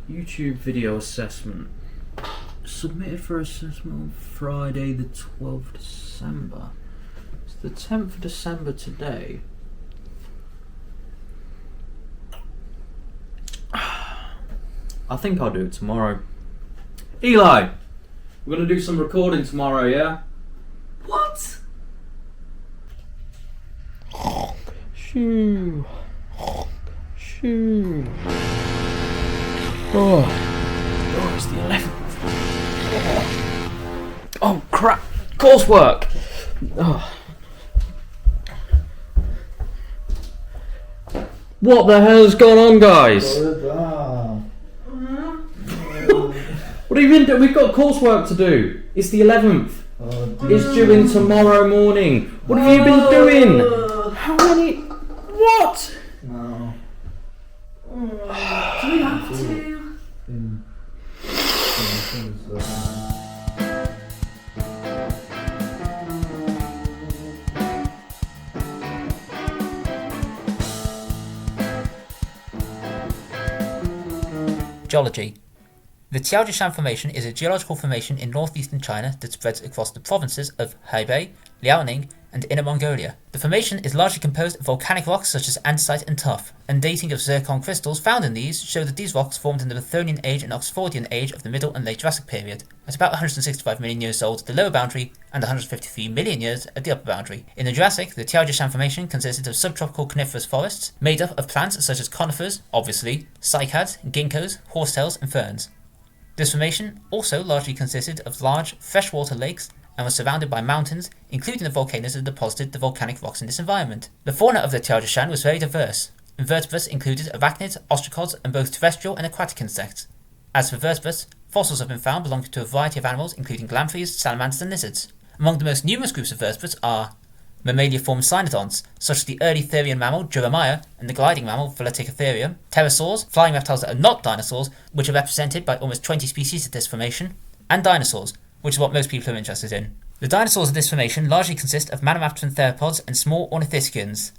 YouTube video assessment. Submitted for assessment on Friday the 12th of December. It's the 10th of December today. I think I'll do it tomorrow. Eli! We're gonna do some recording tomorrow, yeah? What? Shoo. Shoo. Oh, it's the 11th. Oh crap! Coursework! Oh. What the hell has gone on, guys? What have you been doing? We've got coursework to do. It's the 11th. It's due in tomorrow morning. What have you been doing? How many? What? No. Do we have to? Geology. The Tiaojishan Formation is a geological formation in northeastern China that spreads across the provinces of Hebei, Liaoning, and Inner Mongolia. The formation is largely composed of volcanic rocks such as andesite and tuff, and dating of zircon crystals found in these show that these rocks formed in the Ruthenian Age and Oxfordian Age of the Middle and Late Jurassic period, at about 165 million years old at the lower boundary and 153 million years at the upper boundary. In the Jurassic, the Tiaojishan Formation consisted of subtropical coniferous forests made up of plants such as conifers, obviously, cycads, ginkgos, horsetails, and ferns. This formation also largely consisted of large freshwater lakes and was surrounded by mountains, including the volcanoes that deposited the volcanic rocks in this environment. The fauna of the Tiaojishan was very diverse. Invertebrates included arachnids, ostracods, and both terrestrial and aquatic insects. As for vertebrates, fossils have been found belonging to a variety of animals, including glanthries, salamanders, and lizards. Among the most numerous groups of vertebrates are mammaliform cynodonts, such as the early Therian mammal Juramaia and the gliding mammal Volaticotherium, pterosaurs, flying reptiles that are not dinosaurs, which are represented by almost 20 species of this formation, and dinosaurs, which is what most people are interested in. The dinosaurs of this formation largely consist of maniraptoran theropods and small ornithischians.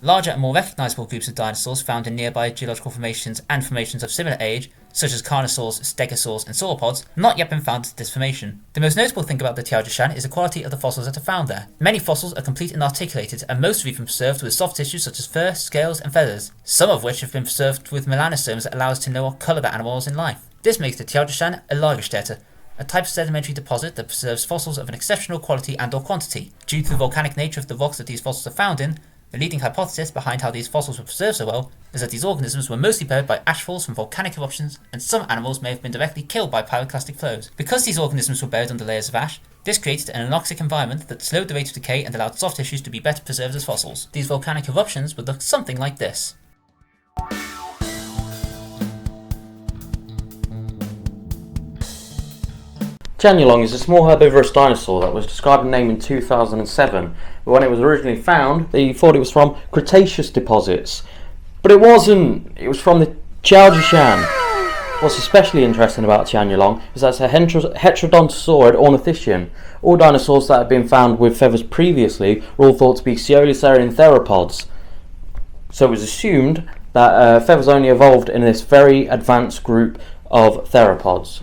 Larger and more recognizable groups of dinosaurs found in nearby geological formations and formations of similar age, such as carnosaurs, stegosaurs, and sauropods, have not yet been found at this formation. The most notable thing about the Tiaojishan is the quality of the fossils that are found there. Many fossils are complete and articulated, and most have been preserved with soft tissues such as fur, scales, and feathers, some of which have been preserved with melanosomes that allow us to know what colour the animal is in life. This makes the Tiaojishan a Lagerstätte, a type of sedimentary deposit that preserves fossils of an exceptional quality and/or quantity. Due to the volcanic nature of the rocks that these fossils are found in, the leading hypothesis behind how these fossils were preserved so well is that these organisms were mostly buried by ashfalls from volcanic eruptions, and some animals may have been directly killed by pyroclastic flows. Because these organisms were buried under layers of ash, this created an anoxic environment that slowed the rate of decay and allowed soft tissues to be better preserved as fossils. These volcanic eruptions would look something like this. Tianulong is a small herbivorous dinosaur that was described and named in 2007, but when it was originally found, they thought it was from Cretaceous deposits. But it wasn't, it was from the Tiaojishan. What's especially interesting about Tianulong is that it's a heterodontosaurid ornithischian. All dinosaurs that had been found with feathers previously were all thought to be Coelurosauриan theropods. So it was assumed that feathers only evolved in this very advanced group of theropods.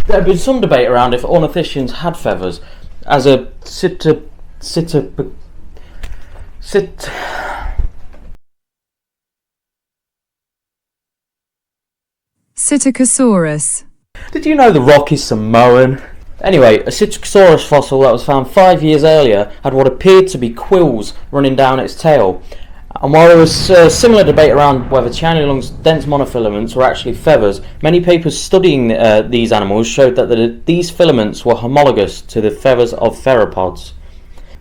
There had been some debate around if ornithischians had feathers, as a Psittacosaurus. Did you know the rock is Samoan? Anyway, a Psittacosaurus fossil that was found 5 years earlier had what appeared to be quills running down its tail. And while there was similar debate around whether Tianulong's dense monofilaments were actually feathers, many papers studying these animals showed that these filaments were homologous to the feathers of theropods.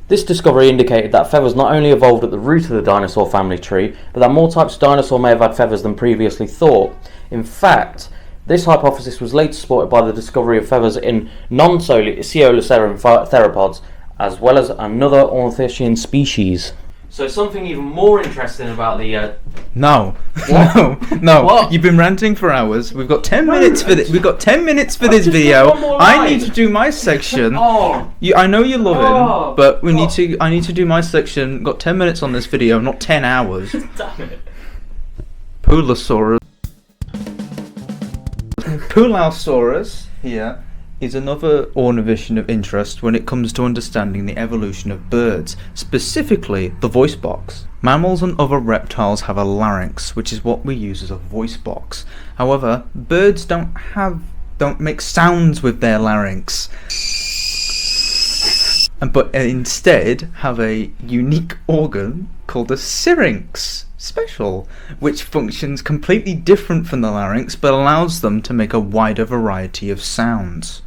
This discovery indicated that feathers not only evolved at the root of the dinosaur family tree, but that more types of dinosaur may have had feathers than previously thought. In fact, this hypothesis was later supported by the discovery of feathers in non-Coelurosauриan theropods, as well as another ornithischian species. So something even more interesting about the No. What? No. What? You've been ranting for hours. We've got 10 minutes for this. We've got 10 minutes for this just video. got one more I line. need to do my section. Oh, I know you're loving, Oh, but we God. need to. I need to do my section. Got 10 minutes on this video, not 10 hours. damn it. Pulosaurus. Pulosaurus here is another ornithischian of interest when it comes to understanding the evolution of birds, specifically the voice box. Mammals and other reptiles have a larynx, which is what we use as a voice box. However, birds don't make sounds with their larynx, but instead have a unique organ called a syrinx. Special, which functions completely different from the larynx but allows them to make a wider variety of sounds,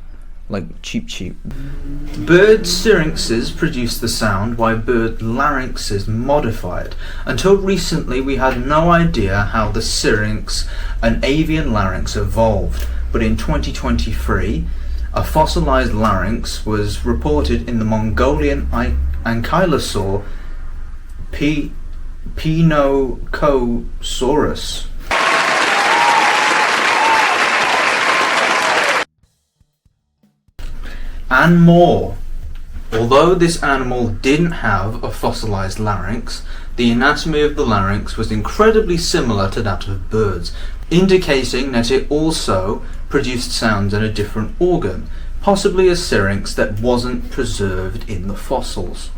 like cheep cheep. Bird syrinxes produce the sound while bird larynxes modify it. Until recently we had no idea how the syrinx and avian larynx evolved, but in 2023 a fossilized larynx was reported in the Mongolian ankylosaur Pinocosaurus. And more. Although this animal didn't have a fossilized larynx, the anatomy of the larynx was incredibly similar to that of birds, indicating that it also produced sounds in a different organ, possibly a syrinx that wasn't preserved in the fossils.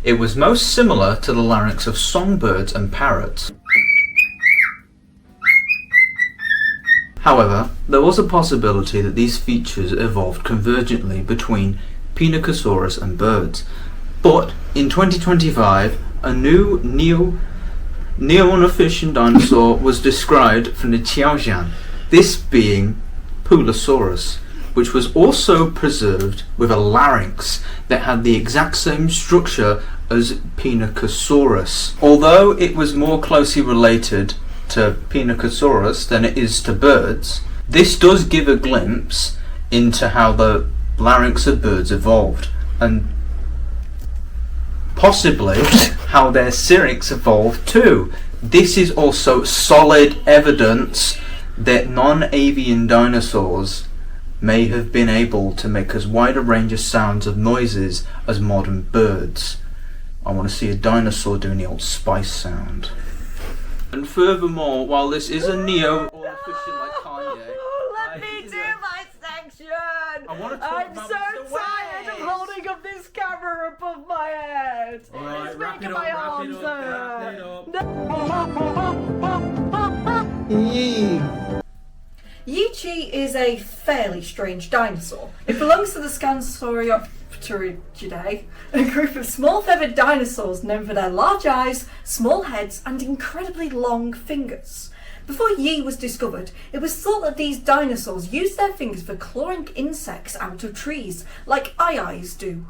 It was most similar to the larynx of songbirds and parrots. However, there was a possibility that these features evolved convergently between Pinocosaurus and birds. But in 2025, a new neo-ornithischian dinosaur was described from the Tiaojishan, this being Pulosaurus, which was also preserved with a larynx that had the exact same structure as Pinocosaurus. Although it was more closely related to Pinocosaurus than it is to birds, this does give a glimpse into how the larynx of birds evolved, and possibly how their syrinx evolved too. This is also solid evidence that non-avian dinosaurs may have been able to make as wide a range of sounds of noises as modern birds. I want to see a dinosaur doing the old spice sound. And furthermore, while this is a neo-ornithischian like Kanye, Let me do my section! I want to talk I'm about so Mr. tired of West. holding up this camera above my head! Alright, It's wrap making it up, my wrap it arms up, wrap it hurt. up. Yichi is a fairly strange dinosaur. It belongs to the Scansoriopteridae, a group of small feathered dinosaurs known for their large eyes, small heads, and incredibly long fingers. Before Yi was discovered, it was thought that these dinosaurs used their fingers for clawing insects out of trees, like eyes do.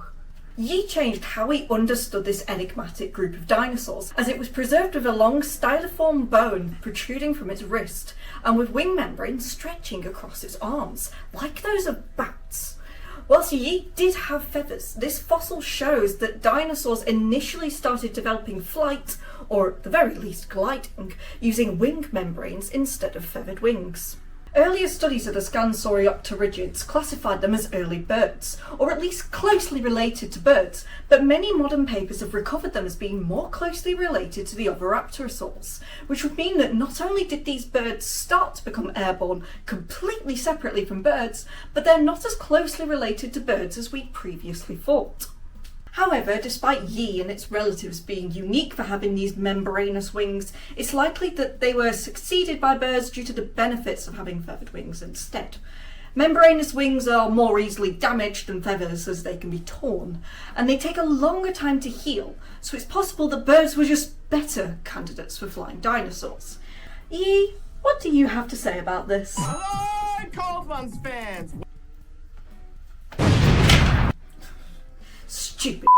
Yi changed how we understood this enigmatic group of dinosaurs, as it was preserved with a long styliform bone protruding from its wrist, and with wing membranes stretching across its arms, like those of bats. Whilst Yi did have feathers, this fossil shows that dinosaurs initially started developing flight, or at the very least gliding, using wing membranes instead of feathered wings. Earlier studies of the Scansoriopterigids classified them as early birds, or at least closely related to birds, but many modern papers have recovered them as being more closely related to the oviraptorosaurs, which would mean that not only did these birds start to become airborne completely separately from birds, but they're not as closely related to birds as we previously thought. However, despite Yi and its relatives being unique for having these membranous wings, it's likely that they were succeeded by birds due to the benefits of having feathered wings instead. Membranous wings are more easily damaged than feathers as they can be torn, and they take a longer time to heal, so it's possible that birds were just better candidates for flying dinosaurs. Yi, what do you have to say about this? Hello, Coldman's fans! Stupid.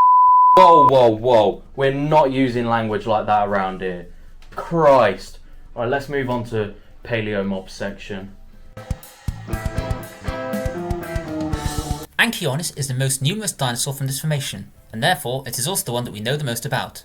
Whoa, whoa, whoa. We're not using language like that around here. Christ. Alright, let's move on to Paleomob section. Anchiornis is the most numerous dinosaur from this formation, and therefore it is also the one that we know the most about.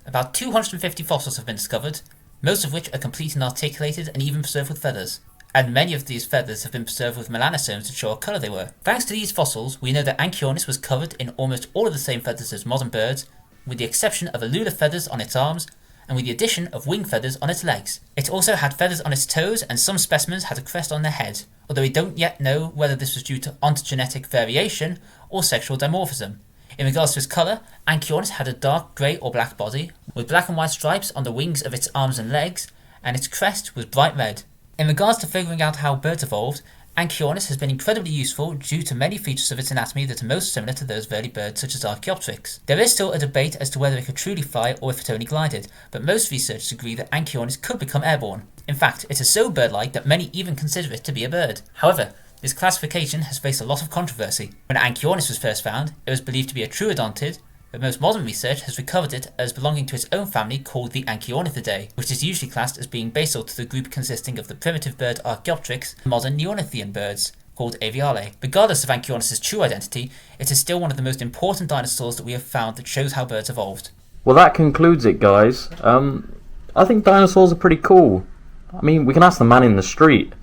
About 250 fossils have been discovered, most of which are complete and articulated and even preserved with feathers. And many of these feathers have been preserved with melanosomes to show what colour they were. Thanks to these fossils, we know that Anchiornis was covered in almost all of the same feathers as modern birds, with the exception of allular feathers on its arms, and with the addition of wing feathers on its legs. It also had feathers on its toes, and some specimens had a crest on their head, although we don't yet know whether this was due to ontogenetic variation or sexual dimorphism. In regards to its colour, Anchiornis had a dark grey or black body, with black and white stripes on the wings of its arms and legs, and its crest was bright red. In regards to figuring out how birds evolved, Anchiornis has been incredibly useful due to many features of its anatomy that are most similar to those of early birds such as Archaeopteryx. There is still a debate as to whether it could truly fly or if it only glided, but most researchers agree that Anchiornis could become airborne. In fact, it is so bird-like that many even consider it to be a bird. However, this classification has faced a lot of controversy. When Anchiornis was first found, it was believed to be a troodontid, but most modern research has recovered it as belonging to its own family called the Anchiornithidae, which is usually classed as being basal to the group consisting of the primitive bird Archaeopteryx and modern Neornithian birds, called Aviale. Regardless of Anchiornis' true identity, it is still one of the most important dinosaurs that we have found that shows how birds evolved. Well, that concludes it, guys. I think dinosaurs are pretty cool. I mean, we can ask the man in the street.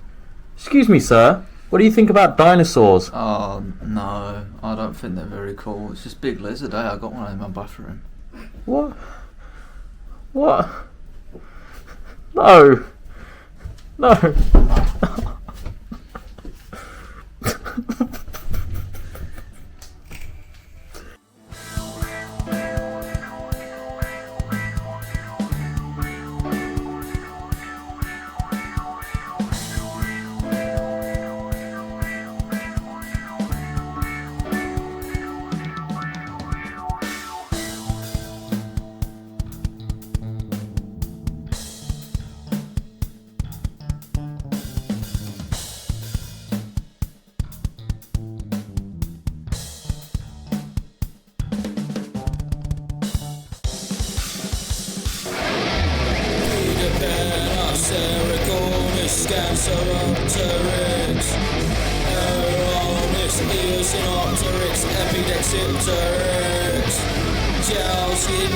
Excuse me, sir. What do you think about dinosaurs? Oh, no, I don't think they're very cool. It's just big lizard, eh? I got one in my bathroom. What? What? No. No. Scanceropteryx, Aeronis, Eosinopteryx, Epidexipteryx, Tiaojishan